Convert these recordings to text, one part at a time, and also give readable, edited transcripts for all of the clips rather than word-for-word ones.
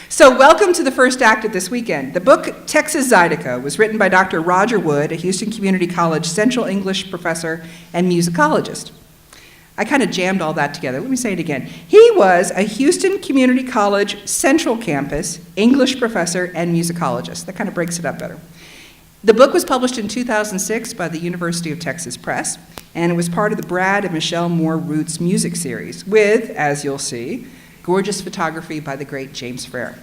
So welcome to the first act of this weekend. The book, Texas Zydeco, was written by Dr. Roger Wood, a Houston Community College Central English professor and musicologist. I kind of jammed all that together. Let me say it again. He was a Houston Community College Central Campus English professor and musicologist. That kind of breaks it up better. The book was published in 2006 by the University of Texas Press, and it was part of the Brad and Michelle Moore Roots music series with, as you'll see, gorgeous photography by the great James Frere.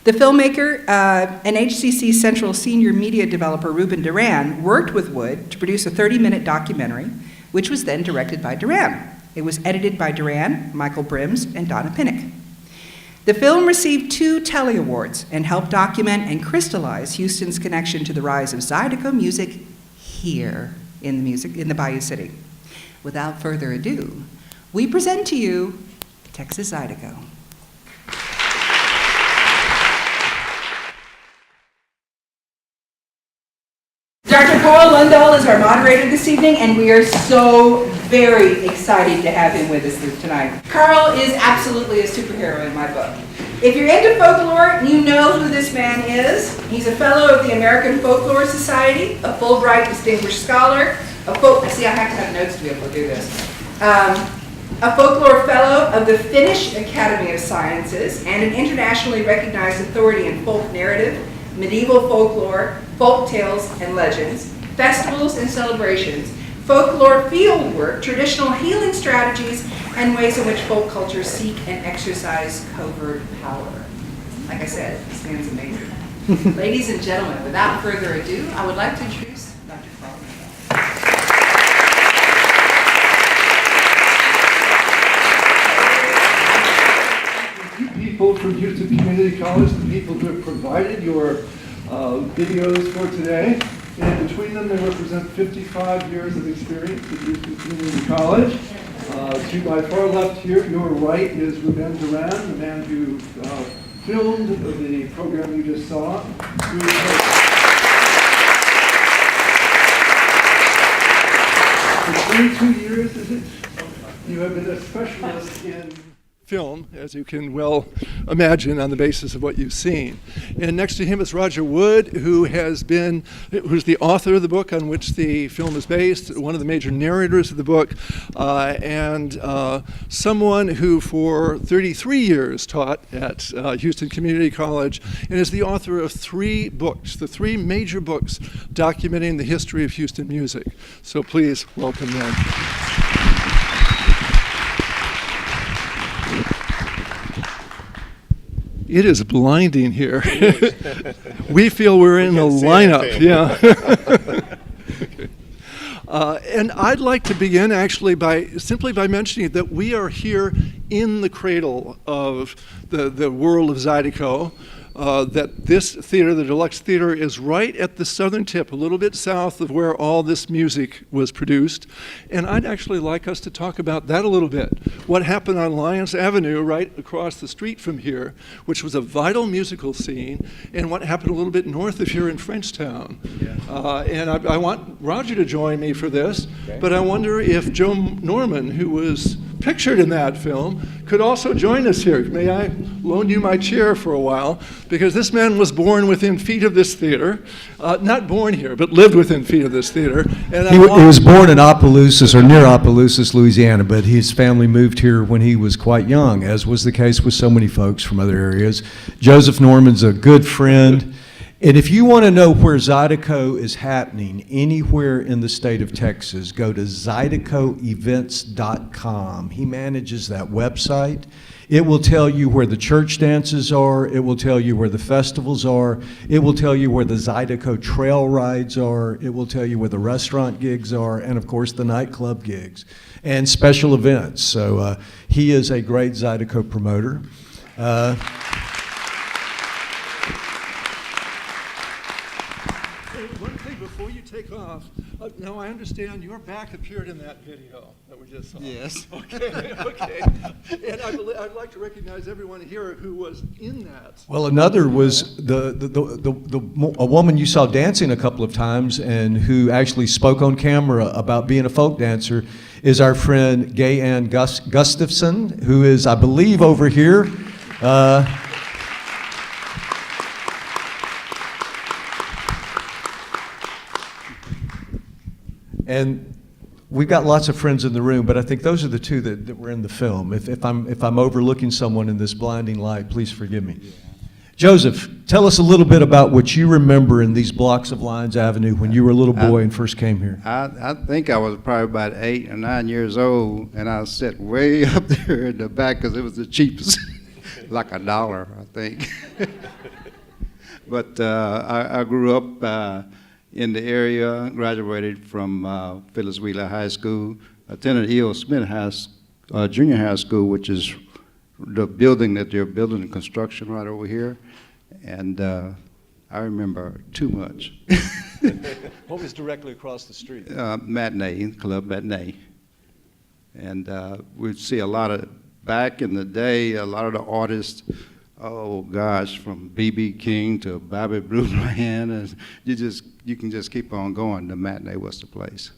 The filmmaker and HCC Central senior media developer Ruben Duran worked with Wood to produce a 30-minute documentary, which was then directed by Duran. It was edited by Duran, Michael Brims, and Donna Pinnock. The film received 2 Telly Awards and helped document and crystallize Houston's connection to the rise of Zydeco music here in the Bayou City. Without further ado, we present to you Texas Zydeco. Dr. Carl Lundahl is our moderator this evening, and we are so very excited to have him with us tonight. Carl is absolutely a superhero in my book. If you're into folklore, you know who this man is. He's a fellow of the American Folklore Society, a Fulbright Distinguished Scholar, see, I have to have notes to be able to do this. A folklore fellow of the Finnish Academy of Sciences, and an internationally recognized authority in folk narrative, medieval folklore, folk tales and legends, festivals and celebrations, folklore field work, traditional healing strategies, and ways in which folk cultures seek and exercise covert power. Like I said, this man's amazing. Ladies and gentlemen, without further ado, I would like to introduce Dr. Carl Lundahl. You people from Houston Community College, the people who have provided your videos for today, and between them they represent 55 years of experience at Houston Community College. To my far left here, your right, is Ruben Duran, the man who filmed the program you just saw. For 22 years, is it? You have been a specialist in film, as you can well imagine, on the basis of what you've seen. And next to him is Roger Wood, who's the author of the book on which the film is based, one of the major narrators of the book, and someone who for 33 years taught at Houston Community College and is the author of 3 books, the 3 major books documenting the history of Houston music. So please welcome them. It is blinding here. We feel we're in a lineup. Yeah. And I'd like to begin actually simply by mentioning that we are here in the cradle of the world of Zydeco. That this theater, the Deluxe Theater, is right at the southern tip, a little bit south of where all this music was produced. And I'd actually like us to talk about that a little bit. What happened on Lyons Avenue, right across the street from here, which was a vital musical scene, and what happened a little bit north of here in Frenchtown. Yeah. And I want Roger to join me for this, okay. But I wonder if Joe Norman, who was pictured in that film, could also join us here. May I loan you my chair for a while? Because this man was born within feet of this theater. Not born here, but lived within feet of this theater. And he was born in Opelousas, or near Opelousas, Louisiana, but his family moved here when he was quite young, as was the case with so many folks from other areas. Joseph Norman's a good friend. And if you want to know where Zydeco is happening anywhere in the state of Texas, go to zydecoevents.com. He manages that website. It will tell you where the church dances are. It will tell you where the festivals are. It will tell you where the Zydeco trail rides are. It will tell you where the restaurant gigs are, and of course the nightclub gigs and special events. So he is a great Zydeco promoter. Before you take off, now I understand your back appeared in that video that we just saw. Yes. Okay, okay. And I'd like to recognize everyone here who was in that. Well, another was a woman you saw dancing a couple of times and who actually spoke on camera about being a folk dancer is our friend Gay Ann Gustafson, who is, I believe, over here. And we've got lots of friends in the room, but I think those are the two that were in the film. If I'm overlooking someone in this blinding light, please forgive me. Yeah. Joseph, tell us a little bit about what you remember in these blocks of Lyons Avenue when you were a little boy and first came here. I think I was probably about 8 or 9 years old, and I sat way up there in the back because it was the cheapest, like $1, I think. But I grew up in the area, graduated from Phyllis Wheeler High School, attended E.O. Smith Junior High School, which is the building that they're building in construction right over here. And I remember too much. What was directly across the street? Matinee, Club Matinee. And we'd see a lot of, back in the day, a lot of the artists, oh gosh, from B.B. King to Bobby Blue Bland, and you can just keep on going. The Matinee was the place.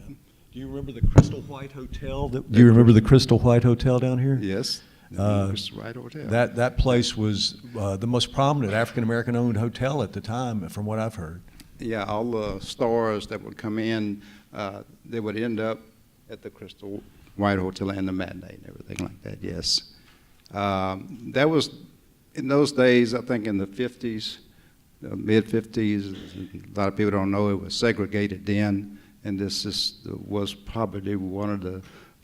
Do you remember the Crystal White Hotel? Do you remember the Crystal White Hotel down here? Yes. Crystal White Hotel. That place was the most prominent African-American owned hotel at the time, from what I've heard. Yeah, all the stars that would come in, they would end up at the Crystal White Hotel and the Matinee and everything like that, yes. That was, in those days, I think in the 50s, mid-50s, a lot of people don't know it was segregated then, and this was probably one of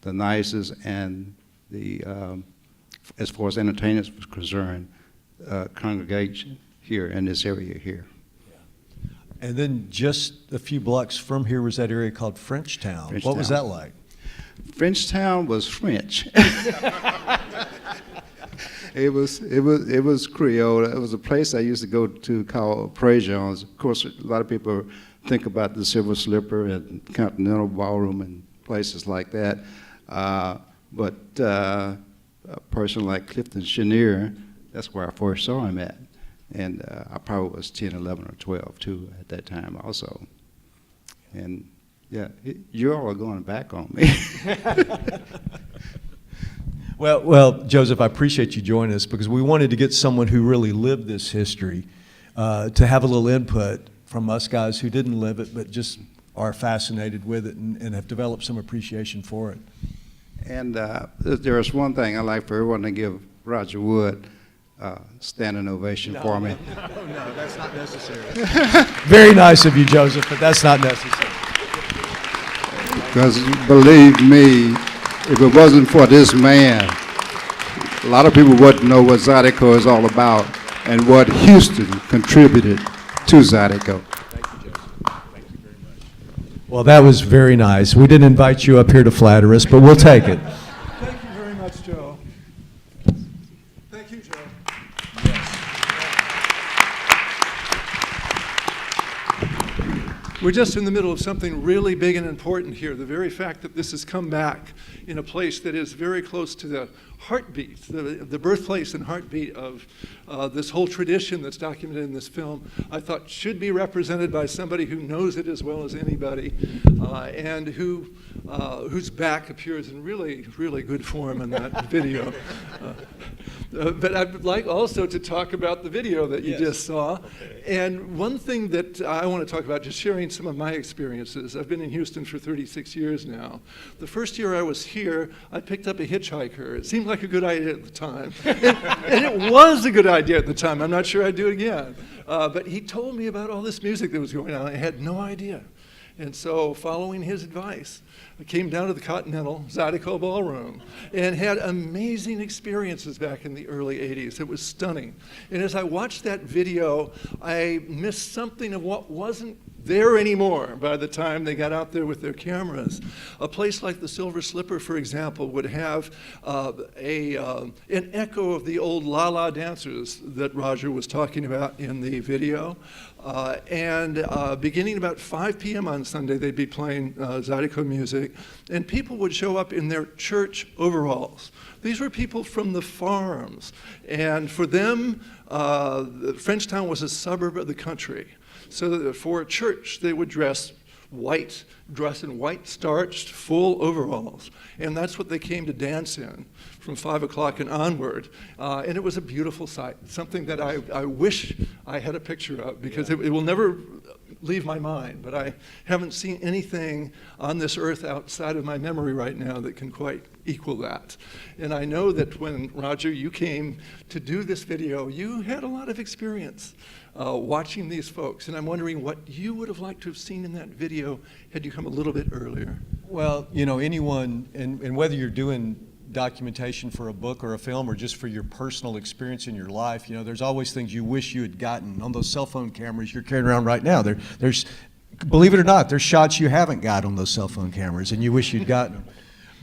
the nicest and the, as far as entertainment was concerned, congregation here in this area here. And then just a few blocks from here was that area called Frenchtown. What was that like? Frenchtown was French. It was Creole. It was a place I used to go to called Préjean's. Of course, a lot of people think about the Silver Slipper and Continental Ballroom and places like that. But a person like Clifton Chenier, that's where I first saw him at. And I probably was 10, 11, or 12, too, at that time also. And, yeah, you all are going back on me. Well, Joseph, I appreciate you joining us because we wanted to get someone who really lived this history to have a little input from us guys who didn't live it but just are fascinated with it and have developed some appreciation for it. And there is one thing I'd like for everyone to give Roger Wood standing ovation for me. No, that's not necessary. Very nice of you, Joseph, but that's not necessary. Because believe me, if it wasn't for this man, a lot of people wouldn't know what Zydeco is all about and what Houston contributed to Zydeco. Thank you, Joseph. Thank you very much. Well, that was very nice. We didn't invite you up here to flatter us, but we'll take it. Thank you very much, Joe. Thank you, Joe. We're just in the middle of something really big and important here. The very fact that this has come back in a place that is very close to the heartbeat, the birthplace and heartbeat of this whole tradition that's documented in this film, I thought should be represented by somebody who knows it as well as anybody, and whose back appears in really, really good form in that video. But I'd like also to talk about the video that you just saw. Okay. And one thing that I want to talk about, just sharing some of my experiences. I've been in Houston for 36 years now. The first year I was here, I picked up a hitchhiker. It seemed like a good idea at the time. And it was a good idea at the time. I'm not sure I'd do it again. But he told me about all this music that was going on. I had no idea. And so, following his advice, I came down to the Continental Zydeco Ballroom and had amazing experiences back in the early 80s. It was stunning. And as I watched that video, I missed something of what wasn't there anymore by the time they got out there with their cameras. A place like the Silver Slipper, for example, would have an echo of the old la-la dancers that Roger was talking about in the video. And beginning about 5 p.m. on Sunday, they'd be playing Zydeco music, and people would show up in their church overalls. These were people from the farms, and for them, Frenchtown was a suburb of the country. So for a church, they would dress in white starched, full overalls. And that's what they came to dance in from 5 o'clock and onward. And it was a beautiful sight, something that I wish I had a picture of, because it will never leave my mind, but I haven't seen anything on this earth outside of my memory right now that can quite equal that. And I know that when, Roger, you came to do this video, you had a lot of experience watching these folks, and I'm wondering what you would have liked to have seen in that video had you come a little bit earlier. Well, you know, anyone, and whether you're doing documentation for a book or a film or just for your personal experience in your life, you know, there's always things you wish you had gotten on those cell phone cameras you're carrying around right now. There's, believe it or not, there's shots you haven't got on those cell phone cameras and you wish you'd gotten them.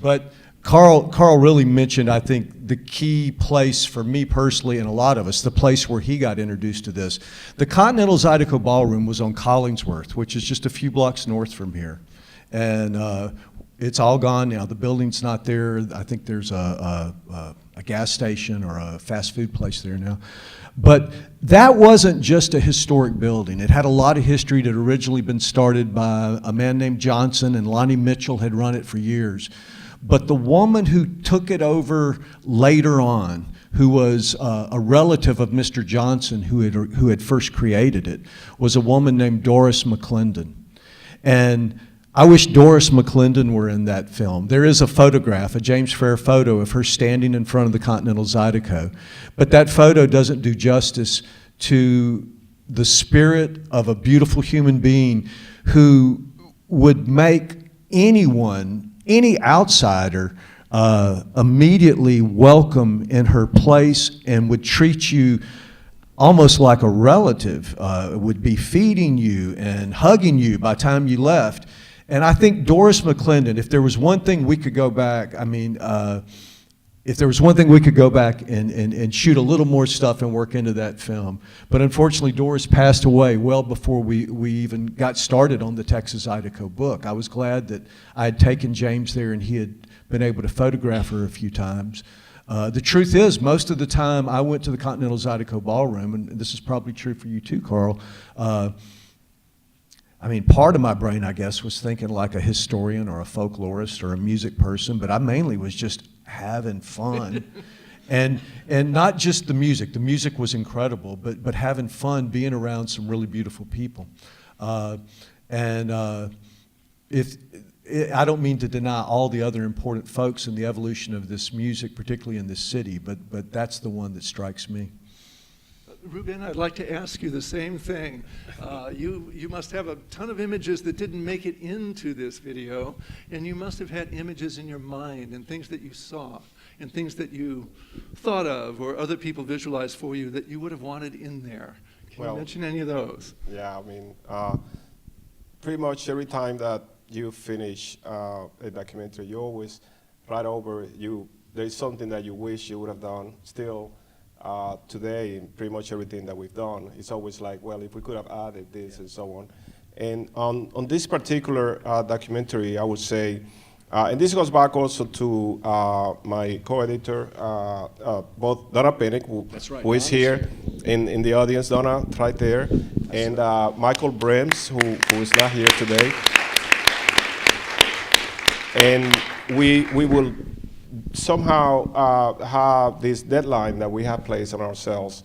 But Carl really mentioned, I think, the key place for me personally and a lot of us, the place where he got introduced to this. The Continental Zydeco Ballroom was on Collingsworth, which is just a few blocks north from here. And it's all gone now. The building's not there. I think there's a gas station or a fast food place there now. But that wasn't just a historic building. It had a lot of history that had originally been started by a man named Johnson, and Lonnie Mitchell had run it for years. But the woman who took it over later on, who was a relative of Mr. Johnson, who had first created it, was a woman named Doris McClendon. And I wish Doris McClendon were in that film. There is a photograph, a James Frere photo of her standing in front of the Continental Zydeco. But that photo doesn't do justice to the spirit of a beautiful human being who would make anyone, any outsider, immediately welcome in her place and would treat you almost like a relative, would be feeding you and hugging you by the time you left. And I think Doris McClendon, if there was one thing we could go back, I mean, if there was one thing we could go back and shoot a little more stuff and work into that film. But unfortunately, Doris passed away well before we even got started on the Texas Zydeco book. I was glad that I had taken James there and he had been able to photograph her a few times. The truth is, most of the time I went to the Continental Zydeco Ballroom, and this is probably true for you too, Carl. I mean, part of my brain, I guess, was thinking like a historian or a folklorist or a music person, but I mainly was just having fun. and not just the music. The music was incredible, but having fun being around some really beautiful people. I don't mean to deny all the other important folks in the evolution of this music, particularly in this city, but that's the one that strikes me. Ruben, I'd like to ask you the same thing. You must have a ton of images that didn't make it into this video, and you must have had images in your mind and things that you saw and things that you thought of or other people visualized for you that you would have wanted in there. Can you mention any of those? Yeah, I mean, pretty much every time that you finish a documentary, you always write over, there's something that you wish you would have done still. Today, in pretty much everything that we've done, it's always like, well, if we could have added this and so on. And on this particular documentary, I would say, and this goes back also to my co-editor, both Donna Pennick, who is here in the audience, Donna, right there, and Michael Brems, who is not here today. And we will somehow have this deadline that we have placed on ourselves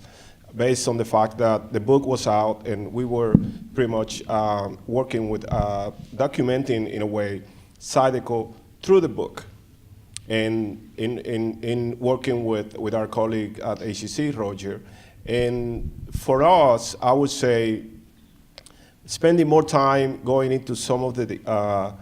based on the fact that the book was out and we were pretty much working with documenting, in a way, Zydeco through the book. And in working with our colleague at ACC, Roger. And for us, I would say, spending more time going into some of the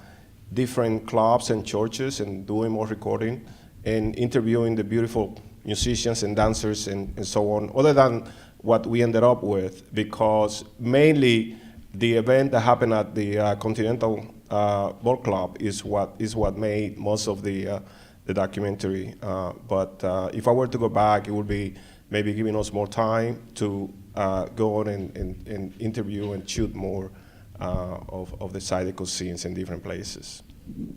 different clubs and churches and doing more recording and interviewing the beautiful musicians and dancers and so on, other than what we ended up with, because mainly the event that happened at the Continental Ball Club is what made most of the documentary. But if I were to go back, it would be maybe giving us more time to go on and interview and shoot more of the Zydeco scenes in different places.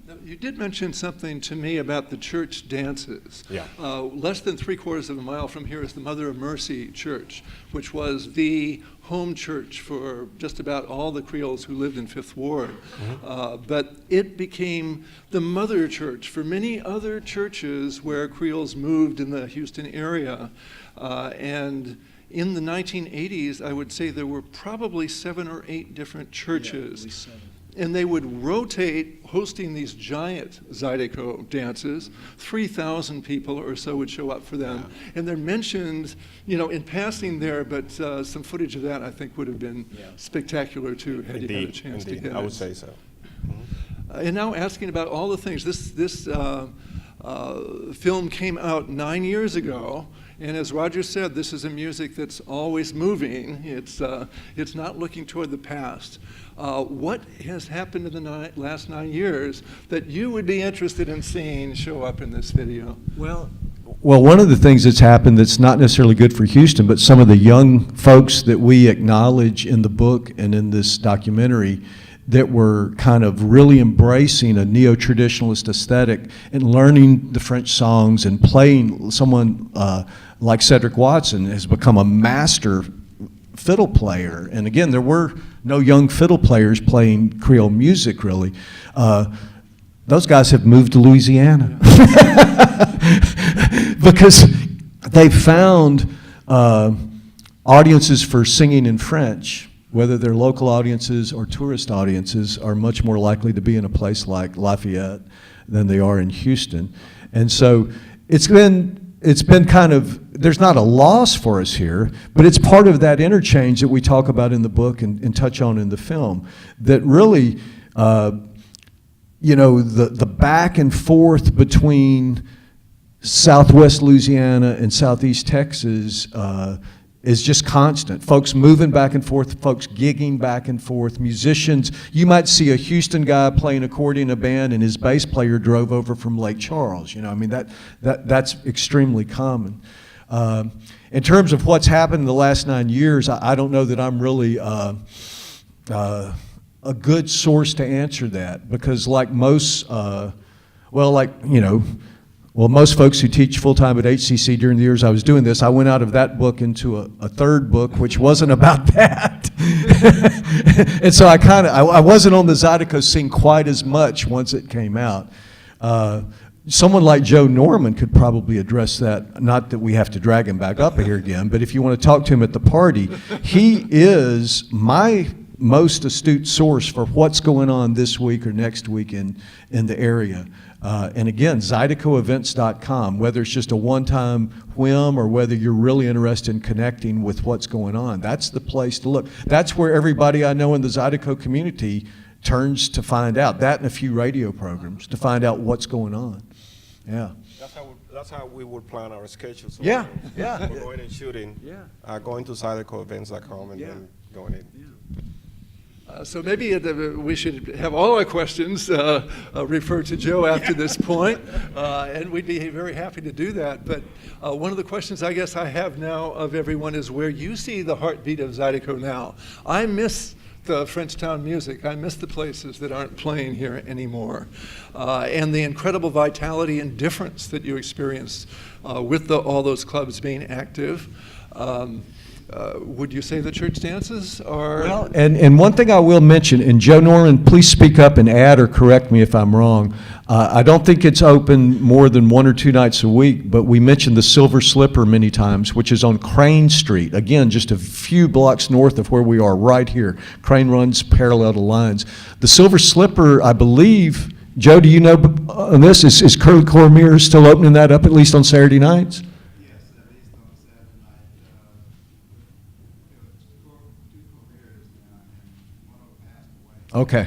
Now, you did mention something to me about the church dances. Yeah. Less than 3/4 of a mile from here is the Mother of Mercy Church, which was the home church for just about all the Creoles who lived in Fifth Ward. Mm-hmm. But it became the mother church for many other churches where Creoles moved in the Houston area. And In the 1980s, I would say there were probably 7 or 8 different churches. And they would rotate hosting these giant Zydeco dances. 3,000 people or so would show up for them. And they're mentioned, in passing there, but some footage of that I think would have been spectacular too, had you had a chance to get I would it. say so. And now asking about all the things. This film came out 9 years ago. And as Roger said, this is a music that's always moving. It's not looking toward the past. What has happened in the last 9 years that you would be interested in seeing show up in this video? Well, one of the things that's happened that's not necessarily good for Houston, but some of the young folks that we acknowledge in the book and in this documentary that were kind of really embracing a neo-traditionalist aesthetic and learning the French songs and playing. Someone like Cedric Watson has become a master fiddle player. And again, there were no young fiddle players playing Creole music, really. Those guys have moved to Louisiana because they found audiences for singing in French, whether they're local audiences or tourist audiences, are much more likely to be in a place like Lafayette than they are in Houston. And so it's been kind of, there's not a loss for us here, but it's part of that interchange that we talk about in the book and touch on in the film, that really, the back and forth between Southwest Louisiana and Southeast Texas is just constant. Folks moving back and forth, folks gigging back and forth, musicians. You might see a Houston guy playing accordion in a band and his bass player drove over from Lake Charles. That's extremely common. In terms of what's happened in the last 9 years, I don't know that I'm really a good source to answer that, because like most, most folks who teach full-time at HCC during the years I was doing this, I went out of that book into a third book, which wasn't about that. And so I wasn't on the Zydeco scene quite as much once it came out. Someone like Joe Norman could probably address that. Not that we have to drag him back up here again, but if you want to talk to him at the party, he is my most astute source for what's going on this week or next week in the area. And again, ZydecoEvents.com, whether it's just a one-time whim or whether you're really interested in connecting with what's going on, that's the place to look. That's where everybody I know in the Zydeco community turns to find out. That and a few radio programs to find out what's going on. Yeah. That's how we would plan our schedule. So Yeah, we're going and shooting. Yeah. Going to ZydecoEvents.com and then going in. So maybe we should have all our questions referred to Joe after this point, and we'd be very happy to do that. But one of the questions I guess I have now of everyone is where you see the heartbeat of Zydeco now. I miss the Frenchtown music. I miss the places that aren't playing here anymore, and the incredible vitality and difference that you experience with all those clubs being active. Would you say the church dances are? Well, and one thing I will mention, and Joe Norman, please speak up and add or correct me if I'm wrong. I don't think it's open more than 1 or 2 nights a week, but we mentioned the Silver Slipper many times, which is on Crane Street. Again, just a few blocks north of where we are right here. Crane runs parallel to lines. The Silver Slipper, I believe, Joe, do you know on this, is Curly Cormier still opening that up at least on Saturday nights? Okay.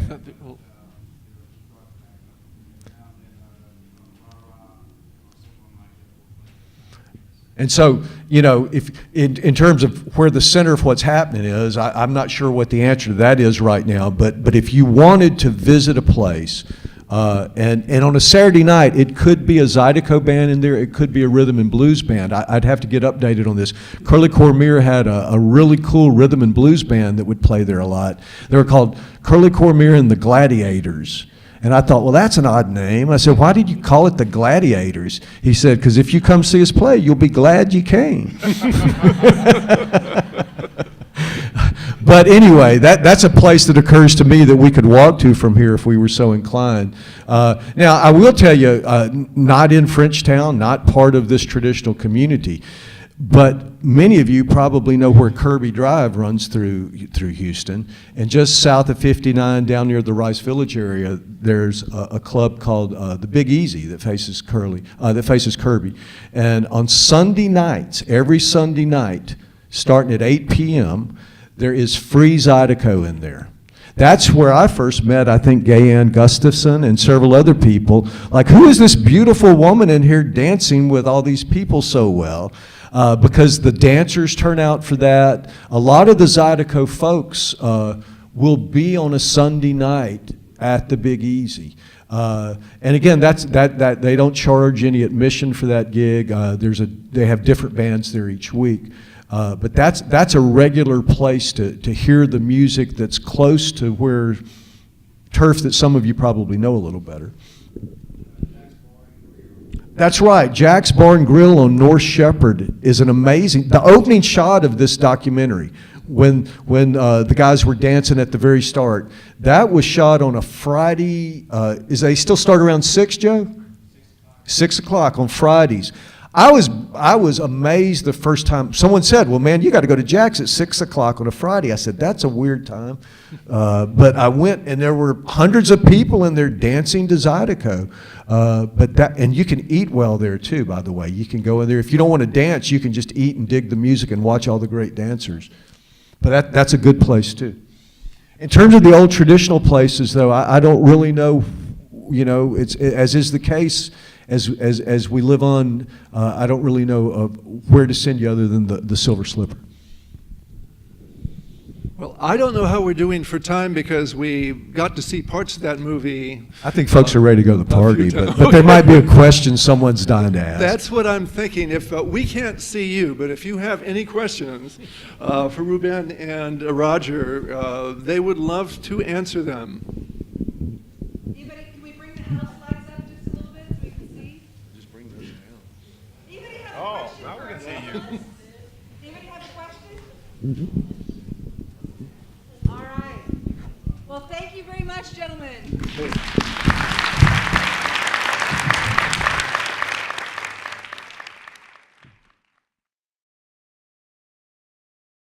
And so, if in terms of where the center of what's happening is, I'm not sure what the answer to that is right now, but if you wanted to visit a place, and on a Saturday night, it could be a Zydeco band in there, it could be a rhythm and blues band. I'd have to get updated on this. Curly Cormier had a really cool rhythm and blues band that would play there a lot. They were called Curly Cormier and the Gladiators. And I thought, well, that's an odd name. I said, why did you call it the Gladiators? He said, because if you come see us play, you'll be glad you came. But anyway, that's a place that occurs to me that we could walk to from here if we were so inclined. Now, I will tell you, not in Frenchtown, not part of this traditional community. But many of you probably know where Kirby Drive runs through Houston. And just south of 59, down near the Rice Village area, there's a club called the Big Easy that faces Kirby. And on Sunday nights, every Sunday night, starting at 8 p.m., there is free Zydeco in there. That's where I first met, I think, Gay Ann Gustafson and several other people. Like, who is this beautiful woman in here dancing with all these people so well? Because the dancers turn out for that. A lot of the Zydeco folks will be on a Sunday night at the Big Easy. And again, that they don't charge any admission for that gig. They have different bands there each week. But that's a regular place to hear the music that's close to where turf that some of you probably know a little better. That's right. Jack's Bar and Grill on North Shepherd is an amazing. The opening shot of this documentary, when the guys were dancing at the very start, that was shot on a Friday. They still start around 6, Joe? 6 o'clock on Fridays. I was amazed the first time. Someone said, well, man, you got to go to Jack's at 6 o'clock on a Friday. I said, that's a weird time. But I went, and there were hundreds of people in there dancing to Zydeco. And you can eat well there, too, by the way. You can go in there. If you don't want to dance, you can just eat and dig the music and watch all the great dancers. But that's a good place, too. In terms of the old traditional places, though, I don't really know, as is the case, as we live on, I don't really know where to send you other than the Silver Slipper. Well, I don't know how we're doing for time because we got to see parts of that movie. I think folks are ready to go to the party, but there might be a question someone's dying to ask. That's what I'm thinking. If we can't see you, but if you have any questions for Ruben and Roger, they would love to answer them. Anybody, can we bring the house lights up just a little bit so we can see? Just bring those down. Anybody have a question? now we can see you. Anybody have a question? All right. Well, thank you very much, gentlemen.